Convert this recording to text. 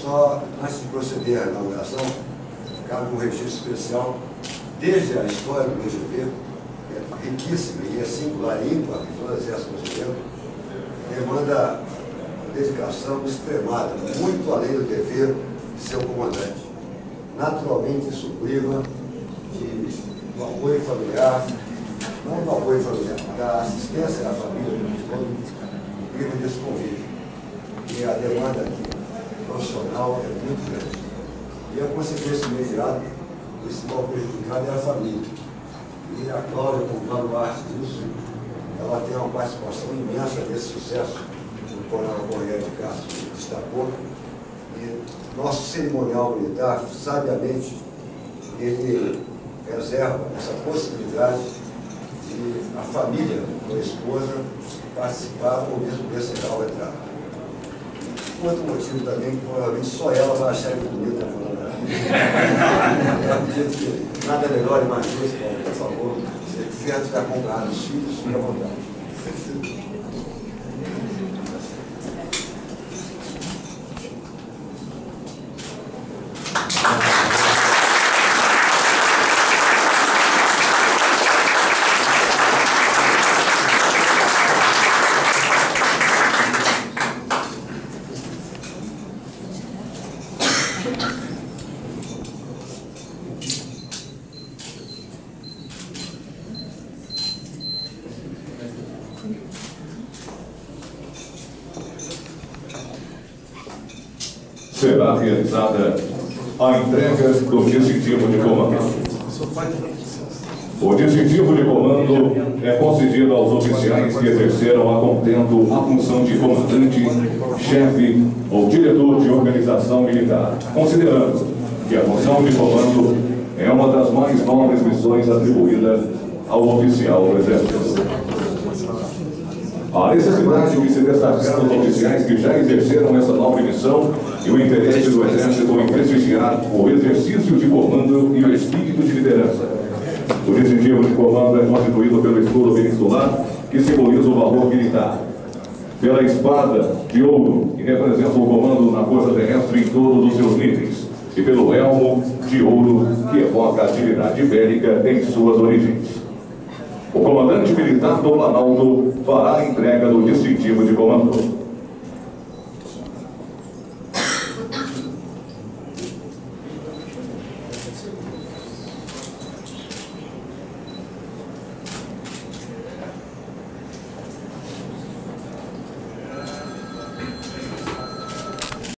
Só antes de proceder à inauguração, cabe um registro especial desde a história do BGP, que é riquíssima e é singular e ímpar em todo o Exército Brasileiro, demanda dedicação extremada, muito além do dever de seu comandante. Naturalmente, isso priva do apoio familiar, não do apoio familiar, da assistência à família, priva desse convívio. E a demanda aqui, profissional, é muito grande. E a consequência imediata, o principal prejudicado é a família. E a Cláudia, como baluarte disso, ela tem uma participação imensa nesse sucesso, o coronel Correia de Castro destacou. E nosso cerimonial militar, sabiamente, ele reserva essa possibilidade de a família ou a esposa participar ou mesmo receber ao entrar. Outro motivo também, que provavelmente só ela vai achar ele bonito, né? Nada melhor e mais justo, por favor. Se quiser ficar acompanhado dos filhos, fique à vontade. Será realizada a entrega do distintivo de comando. O distintivo de comando é concedido aos oficiais que exerceram a contento a função de comandante, chefe ou diretor de organização militar, considerando que a função de comando é uma das mais nobres missões atribuídas ao oficial do Exército. A necessidade de se destacar os oficiais que já exerceram essa nobre missão e o interesse do Exército em prestigiar o exercício de comando e o espírito de liderança. O distintivo de comando é constituído pelo escudo peninsular, que simboliza o valor militar, pela espada de ouro, que representa o comando na força terrestre em todos os seus níveis, e pelo elmo de ouro, que evoca a atividade bélica em suas origens. O comandante militar Dom Lanaldo fará a entrega do distintivo de comando.